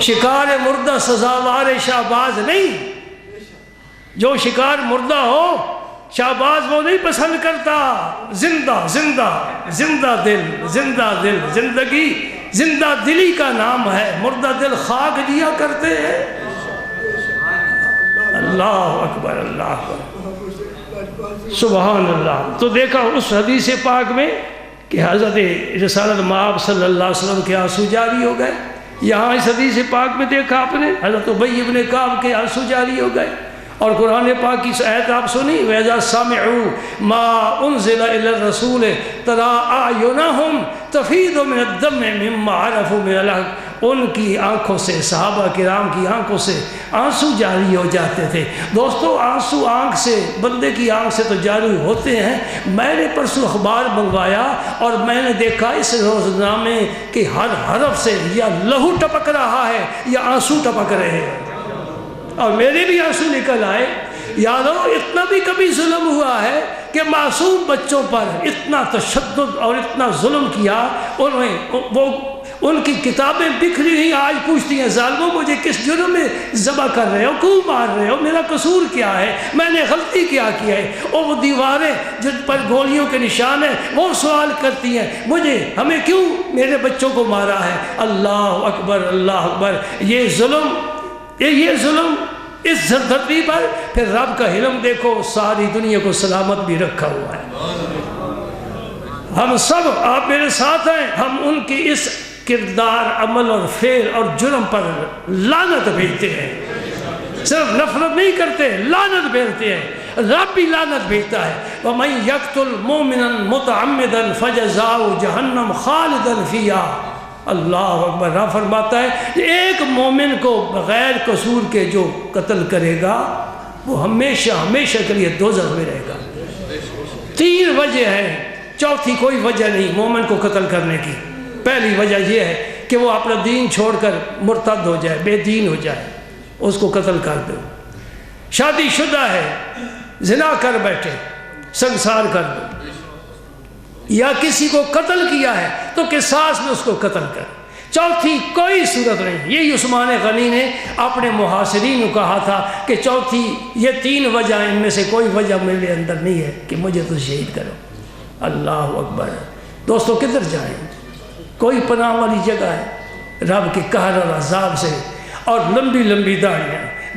شکار مردہ سزاوار شہباز نہیں، جو شکار مردہ ہو شہباز وہ نہیں پسند کرتا۔ زندہ زندہ زندہ دل، زندہ دل، زندگی زندہ دلی کا نام ہے، مردہ دل خاک دیا کرتے ہیں۔ اللہ اکبر، اللہ اکبر، سبحان اللہ۔ تو دیکھا اس حدیث پاک میں کہ حضرت رسالت مآب صلی اللہ علیہ وسلم کے آنسو جاری ہو گئے۔ یہاں اس حدیث پاک میں دیکھا آپ نے حضرت ابی بن کعب کے آنسو جاری ہو گئے۔ اور قرآن پاک کی آیت آپ سنی، وَإِذَا سَمِعُوا مَا أُنزِلَ إِلَى الرَّسُولِ تَرَىٰ أَعْيُنَهُمْ تَفِيضُ مِنَ الدَّمْعِ مِمَّا عَرَفُوا مِنَ الْحَقِّ، ان کی آنکھوں سے، صحابہ کرام کی آنکھوں سے آنسو جاری ہو جاتے تھے۔ دوستو آنسو آنکھ سے، بندے کی آنکھ سے تو جاری ہوتے ہیں۔ میں نے پرسوں اخبار منگوایا اور میں نے دیکھا اس روزنامے کہ ہر حرف سے یا لہو ٹپک رہا ہے یا آنسو ٹپک رہے ہیں، اور میرے بھی آنسو نکل آئے۔ یارو اتنا بھی کبھی ظلم ہوا ہے کہ معصوم بچوں پر اتنا تشدد اور اتنا ظلم کیا، ان کی کتابیں بکھری ہوئی آج پوچھتی ہیں ظالموں مجھے کس جرم میں ذبح کر رہے ہو، کیوں مار رہے ہو، میرا قصور کیا ہے، میں نے غلطی کیا ہے۔ اور وہ دیواریں جن پر گولیوں کے نشان ہیں وہ سوال کرتی ہیں مجھے ہمیں کیوں میرے بچوں کو مارا ہے۔ اللہ اکبر اللہ اکبر، یہ ظلم اس دھرتی پر، پھر رب کا حلم دیکھو، ساری دنیا کو سلامت بھی رکھا ہوا ہے۔ ہم سب، آپ میرے ساتھ ہیں، ہم ان کی اس کردار، عمل اور فعل اور جرم پر لعنت بھیجتے ہیں، صرف نفرت نہیں کرتے، لعنت بھیجتے ہیں۔ رب بھی لعنت بھیجتا ہے، وَمَن يَقْتُلْ مُؤْمِنًا مُتَعَمِّدًا فَجَزَاؤُهُ جَهَنَّمُ خَالِدًا فِيهَا۔ اللہ اکبر، رب فرماتا ہے ایک مومن کو بغیر قصور کے جو قتل کرے گا وہ ہمیشہ ہمیشہ کے لیے دوزخ میں رہے گا۔ 3 وجہ ہیں، چوتھی کوئی وجہ نہیں مومن کو قتل کرنے کی۔ پہلی وجہ یہ ہے کہ وہ اپنا دین چھوڑ کر مرتد ہو جائے، بے دین ہو جائے، اس کو قتل کر دو۔ شادی شدہ ہے، زنا کر بیٹھے، سنسار کر دو، یا کسی کو قتل کیا ہے تو قصاص میں اس کو قتل کر۔ چوتھی کوئی صورت نہیں۔ یہی عثمان غنی نے اپنے محاصرین کو کہا تھا کہ چوتھی یہ 3 وجہ ان میں سے کوئی وجہ میرے اندر نہیں ہے کہ مجھے تو شہید کرو۔ اللہ اکبر۔ دوستو کدھر جائیں؟ کوئی پناہ والی جگہ ہے؟ رب کے قہر اور عذاب سے۔ اور لمبی لمبی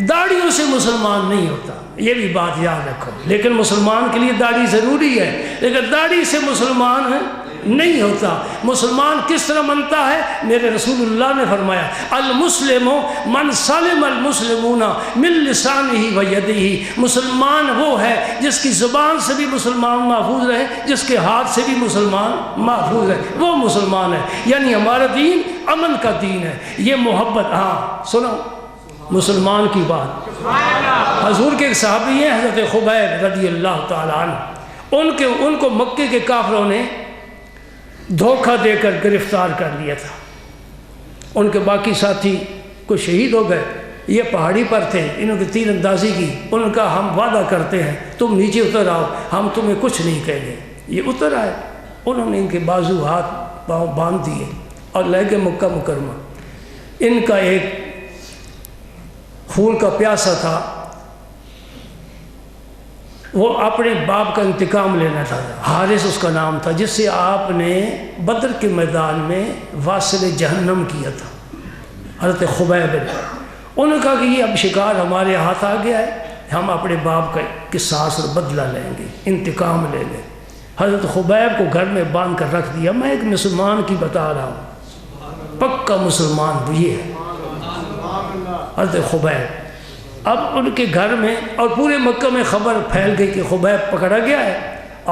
داڑھیوں سے مسلمان نہیں ہوتا، یہ بھی بات یاد رکھو۔ لیکن مسلمان کے لیے داڑھی ضروری ہے، لیکن داڑھی سے مسلمان نہیں ہوتا۔ مسلمان کس طرح بنتا ہے؟ میرے رسول اللہ نے فرمایا المسلم من سلم المسلمون من لسانہ و یدہ۔ مسلمان وہ ہے جس کی زبان سے بھی مسلمان محفوظ رہے، جس کے ہاتھ سے بھی مسلمان محفوظ رہے، وہ مسلمان ہے۔ یعنی ہمارا دین امن کا دین ہے، یہ محبت۔ ہاں سنو مسلمان کی بات، حضور کے ایک صحابی ہیں حضرت خبیب رضی اللہ تعالیٰ عنہ، ان کو مکے کے کافروں نے دھوکہ دے کر گرفتار کر لیا تھا۔ ان کے باقی ساتھی کو شہید ہو گئے، یہ پہاڑی پر تھے، انہوں نے تیر اندازی کی، ان کا ہم وعدہ کرتے ہیں تم نیچے اتر آؤ، ہم تمہیں کچھ نہیں کہیں گے۔ یہ اتر آئے، انہوں نے ان کے بازو ہاتھ پاؤں باندھ دیے اور لے گئے مکہ مکرمہ۔ ان کا ایک خون کا پیاسا تھا، وہ اپنے باپ کا انتقام لینا تھا، حارث اس کا نام تھا، جس سے آپ نے بدر کے میدان میں واصل جہنم کیا تھا، حضرت خبیب نے۔ انہوں نے کہا کہ یہ اب شکار ہمارے ہاتھ آ گیا ہے، ہم اپنے باپ کا قصاص اور بدلہ لیں گے، انتقام لیں گے۔ حضرت خبیب کو گھر میں باندھ کر رکھ دیا۔ میں ایک مسلمان کی بتا رہا ہوں، پکا مسلمان یہ ہے حضرت خبیب۔ اب ان کے گھر میں اور پورے مکہ میں خبر پھیل گئی کہ خبیب پکڑا گیا ہے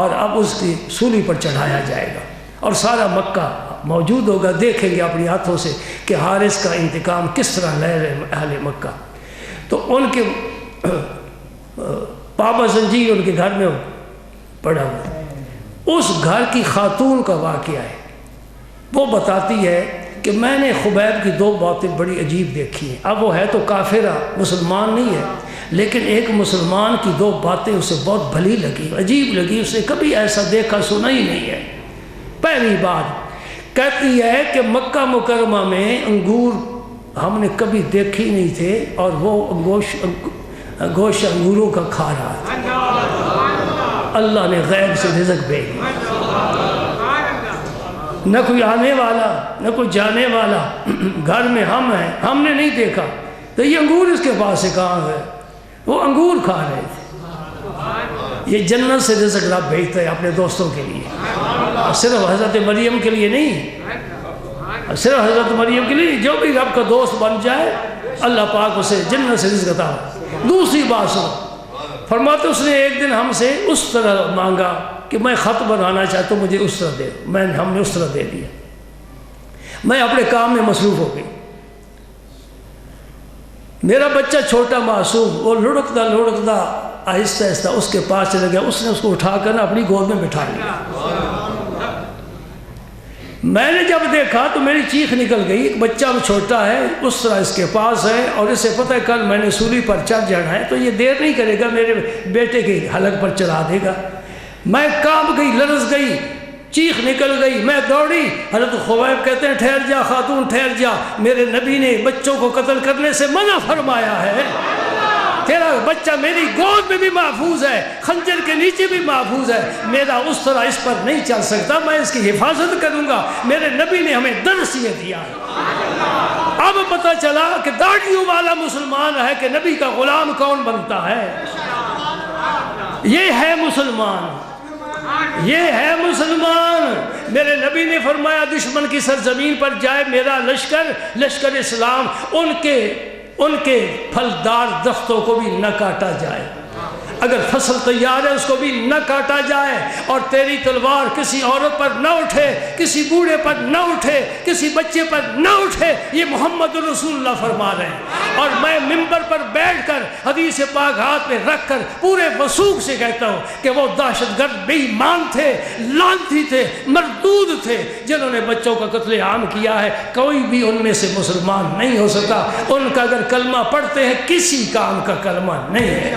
اور اب اس کی سولی پر چڑھایا جائے گا، اور سارا مکہ موجود ہوگا، دیکھیں گے اپنی آنکھوں سے کہ حارث کا انتقام کس طرح لے رہے اہل مکہ۔ تو ان کے پابا زنجیر ان کے گھر میں پڑا ہوا۔ اس گھر کی خاتون کا واقعہ ہے، وہ بتاتی ہے کہ میں نے خبیب کی 2 باتیں بڑی عجیب دیکھی ہیں۔ اب وہ ہے تو کافرہ، مسلمان نہیں ہے، لیکن ایک مسلمان کی 2 باتیں اسے بہت بھلی لگی، عجیب لگی، اسے کبھی ایسا دیکھا سنا ہی نہیں ہے۔ پہلی بات کہتی ہے کہ مکہ مکرمہ میں انگور ہم نے کبھی دیکھے نہیں تھے، اور وہ گوشت انگوروں کا کھا رہا تھا۔ اللہ نے غیب سے رزق بھیجی، نہ کوئی آنے والا نہ کوئی جانے والا، گھر میں ہم ہیں، ہم نے نہیں دیکھا، تو یہ انگور اس کے پاس سے کہاں ہے؟ وہ انگور کھا رہے تھے۔ یہ جنت سے رزق رب بھیجتا ہے اپنے دوستوں کے لیے، صرف حضرت مریم کے لیے نہیں، صرف حضرت مریم کے لیے، جو بھی رب کا دوست بن جائے اللہ پاک اسے جنت سے رزق عطا۔ دوسری بات سنو، فرماتے اس نے ایک دن ہم سے اس طرح مانگا کہ میں خط بنانا چاہتا ہوں، مجھے اس طرح دے، ہم نے اس طرح دے دیا۔ میں اپنے کام میں مصروف ہو گئی، میرا بچہ چھوٹا معصوم وہ لڑکتا لڑکتا آہستہ آہستہ اس کے پاس چلا گیا، اس نے اس کو اٹھا کر اپنی گود میں بٹھا لیا۔ میں نے جب دیکھا تو میری چیخ نکل گئی، ایک بچہ چھوٹا ہے اس طرح اس کے پاس ہے، اور اسے پتہ ہے کل میں نے سولی پر چڑھ جانا ہے، تو یہ دیر نہیں کرے گا، میرے بیٹے کے حلق پر چلا دے گا۔ میں کانپ گئی، لرز گئی، چیخ نکل گئی، میں دوڑی۔ حضرت خبیب کہتے ہیں ٹھہر جا خاتون ٹھہر جا، میرے نبی نے بچوں کو قتل کرنے سے منع فرمایا ہے، تیرا بچہ میری گود میں بھی محفوظ ہے، خنجر کے نیچے بھی محفوظ ہے، میرا اس طرح اس پر نہیں چل سکتا، میں اس کی حفاظت کروں گا، میرے نبی نے ہمیں درس یہ دیا ہے۔ اب پتہ چلا کہ داڑھیوں والا مسلمان ہے کہ نبی کا غلام کون بنتا ہے۔ یہ ہے مسلمان، یہ ہے مسلمان۔ میرے نبی نے فرمایا دشمن کی سرزمین پر جائے میرا لشکر اسلام، ان کے پھلدار درختوں کو بھی نہ کاٹا جائے، اگر فصل تیار ہے اس کو بھی نہ کاٹا جائے، اور تیری تلوار کسی عورت پر نہ اٹھے، کسی بوڑھے پر نہ اٹھے، کسی بچے پر نہ اٹھے، یہ محمد رسول اللہ فرما رہے ہیں۔ اور میں منبر پر بیٹھ کر حدیث پاک ہاتھ میں رکھ کر پورے وثوق سے کہتا ہوں کہ وہ دہشت گرد بے ایمان تھے، لعنتی تھے، مردود تھے، جنہوں نے بچوں کا قتل عام کیا ہے، کوئی بھی ان میں سے مسلمان نہیں ہو سکا۔ ان کا اگر کلمہ پڑھتے ہیں کسی کام کا کلمہ نہیں ہے۔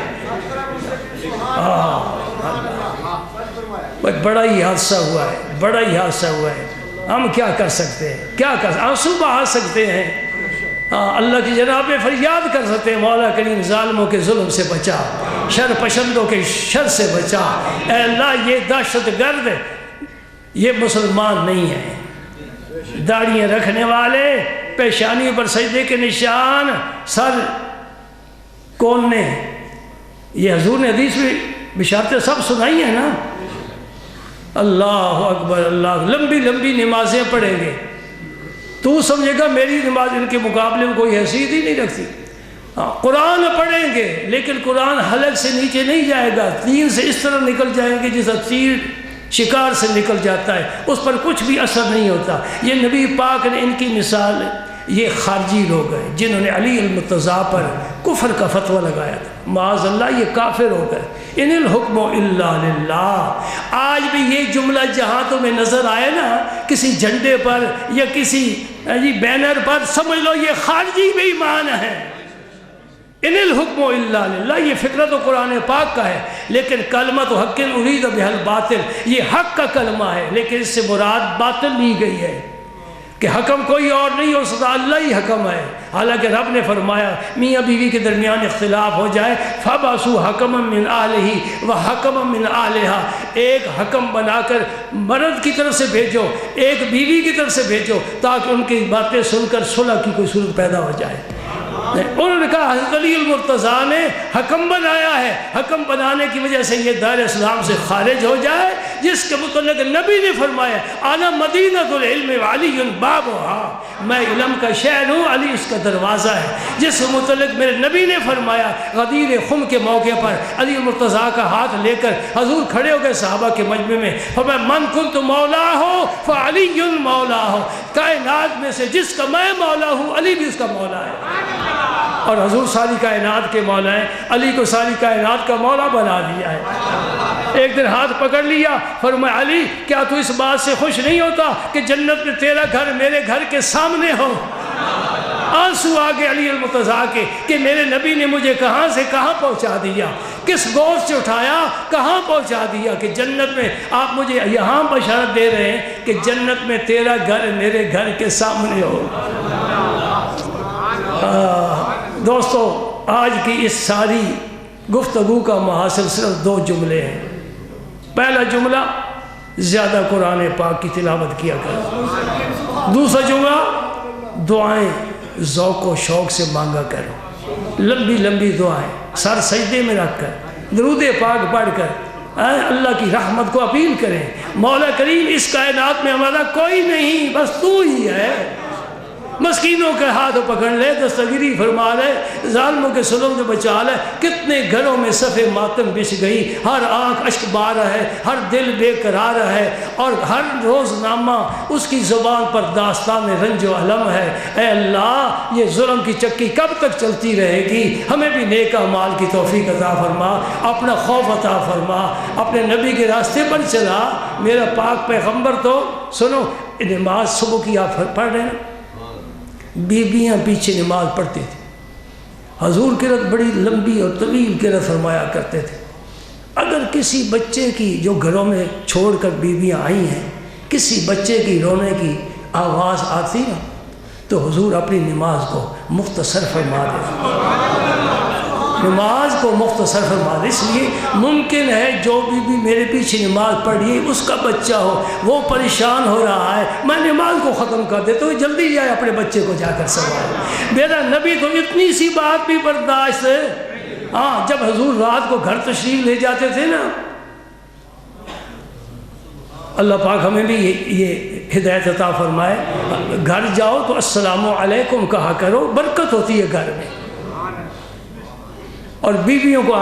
بڑا ہی حادثہ ہوا ہے، بڑا ہی حادثہ ہوا ہے۔ ہم کیا کر سکتے ہیں، کیا کر آنسو بہا سکتے ہیں، اللہ کی جناب میں فریاد کر سکتے ہیں، مولا کریم ظالموں کے ظلم سے بچا، شر پسندوں کے شر سے بچا۔ اے اللہ یہ دہشت گرد یہ مسلمان نہیں ہے، داڑیاں رکھنے والے، پیشانیوں پر سجدے کے نشان، سر کون نے، یہ حضور نے حدیث میں بشارتیں سب سنائی ہیں نا۔ اللہ اکبر، اللہ لمبی لمبی نمازیں پڑھیں گے، تو سمجھے گا میری نماز ان کے مقابلے میں کوئی حیثیت ہی نہیں رکھتی۔ قرآن پڑھیں گے لیکن قرآن حلق سے نیچے نہیں جائے گا، تین سے اس طرح نکل جائیں گے جیسا تیر شکار سے نکل جاتا ہے، اس پر کچھ بھی اثر نہیں ہوتا۔ یہ نبی پاک نے ان کی مثال ہے۔ یہ خارجی لوگ ہیں جنہوں نے علی المرتضیٰ پر کفر کا فتویٰ لگایا تھا، معاذ اللہ یہ کافر ہو گئے۔ ان الحکم الا للہ۔ آج بھی یہ جملہ جہاں تمہیں نظر آئے نا کسی جھنڈے پر یا کسی بینر پر، سمجھ لو یہ خارجی بے ایمان ہے۔ ان الحکم الا للہ، یہ فکرہ تو قرآن پاک کا ہے، لیکن کلمۃ حق ارید بہا الباطل، یہ حق کا کلمہ ہے لیکن اس سے مراد باطل لی گئی ہے کہ حکم کوئی اور نہیں ہو سکتا، اللہ ہی حکم ہے۔ حالانکہ رب نے فرمایا میاں بیوی کے درمیان اختلاف ہو جائے فَبَعْثُوا حَكَمًا مِّنْ أَهْلِهِ وَحَكَمًا مِّنْ أَهْلِهَا، ایک حکم بنا کر مرد کی طرف سے بھیجو، ایک بیوی کی طرف سے بھیجو، تاکہ ان کی باتیں سن کر صلح کی کوئی صورت پیدا ہو جائے۔ انہوں نے کہا حضرت علی المرتضیٰ نے حکم بنایا ہے، حکم بنانے کی وجہ سے یہ دائرہ اسلام سے خارج ہو جائے، جس کے متعلق نبی نے فرمایا انا مدینۃ العلم وعلی بابها، میں علم کا شہر ہوں، علی اس کا دروازہ ہے۔ جس کے متعلق میرے نبی نے فرمایا غدیر خم کے موقع پر علی المرتضیٰ کا ہاتھ لے کر حضور کھڑے ہو گئے صحابہ کے مجمع میں، فرمایا من کنت مولا ہو فعلی مولا ہو، کائنات میں سے جس کا میں مولا ہوں علی بھی اس کا مولا ہے۔ اور حضور ساری کائنات کے مولا ہیں، علی کو ساری کائنات کا مولا بنا دیا ہے۔ ایک دن ہاتھ پکڑ لیا، فرمایا علی کیا تو اس بات سے خوش نہیں ہوتا کہ جنت میں تیرا گھر میرے گھر کے سامنے ہو؟ آنسو آگے علی المرتضیٰ کے کہ میرے نبی نے مجھے کہاں سے کہاں پہنچا دیا، کس گود سے اٹھایا کہاں پہنچا دیا کہ جنت میں آپ مجھے یہاں بشارت دے رہے ہیں کہ جنت میں تیرا گھر میرے گھر کے سامنے ہو۔ دوستو آج کی اس ساری گفتگو کا محاصل صرف دو جملے ہیں۔ پہلا جملہ زیادہ قرآن پاک کی تلاوت کیا کرو، دوسرا جملہ دعائیں ذوق و شوق سے مانگا کرو، لمبی لمبی دعائیں سر سجدے میں رکھ کر درود پاک پڑھ کر اللہ کی رحمت کو اپیل کریں، مولا کریم اس کائنات میں ہمارا کوئی نہیں بس تو ہی ہے۔ مسکینوں کے ہاتھ پکڑ لے، دستگیری فرما لے، ظالموں کے ظلم سے بچا لے۔ کتنے گھروں میں صف ماتم بچھ گئی، ہر آنکھ اشک بار ہے، ہر دل بے قرار ہے، اور ہر روز نامہ اس کی زبان پر داستان رنج و علم ہے۔ اے اللہ یہ ظلم کی چکی کب تک چلتی رہے گی؟ ہمیں بھی نیک اعمال کی توفیق عطا فرما، اپنا خوف عطا فرما، اپنے نبی کے راستے پر چلا۔ میرا پاک پیغمبر تو سنو نماز صبح کی آپ پڑھ رہے ہیں، بیویاں پیچھے نماز پڑھتی تھی، حضور قرأت بڑی لمبی اور طویل قرأت فرمایا کرتے تھے۔ اگر کسی بچے کی جو گھروں میں چھوڑ کر بیویاں آئی ہیں کسی بچے کی رونے کی آواز آتی نا تو حضور اپنی نماز کو مختصر فرما دیتے، نماز کو مختصر فرما دے۔ اس لیے ممکن ہے جو بھی میرے پیچھے نماز پڑھی اس کا بچہ ہو، وہ پریشان ہو رہا ہے، میں نماز کو ختم کر دیتا ہوں، جلدی جائے اپنے بچے کو جا کر سوائے۔ میرا نبی تو اتنی سی بات بھی برداشت ہے۔ ہاں، جب حضور رات کو گھر تشریف لے جاتے تھے نا، اللہ پاک ہمیں بھی یہ ہدایت عطا فرمائے، گھر جاؤ تو السلام علیکم کہا کرو، برکت ہوتی ہے گھر میں۔ اور بیویوں کو،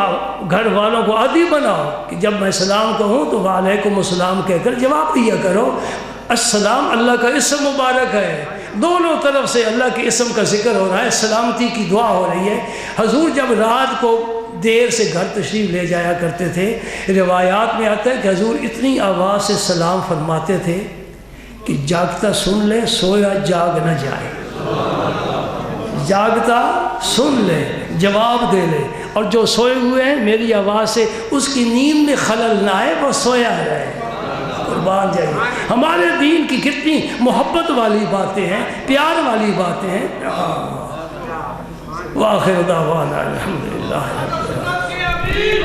گھر والوں کو عادی بناؤ کہ جب میں سلام کہوں تو وعلیکم السلام کہہ کر جواب دیا کرو۔ السلام اللہ کا اسم مبارک ہے، دونوں طرف سے اللہ کے اسم کا ذکر ہو رہا ہے، سلامتی کی دعا ہو رہی ہے۔ حضور جب رات کو دیر سے گھر تشریف لے جایا کرتے تھے، روایات میں آتا ہے کہ حضور اتنی آواز سے سلام فرماتے تھے کہ جاگتا سن لے، سویا جاگ نہ جائے۔ جاگتا سن لے، جواب دے لے، اور جو سوئے ہوئے ہیں میری آواز سے اس کی نیند میں خلل نہ آئے، وہ سویا رہے۔ قربان جائے، ہمارے دین کی کتنی محبت والی باتیں ہیں، پیار والی باتیں ہیں۔ وآخر دعوانا الحمدللہ رب العالمین۔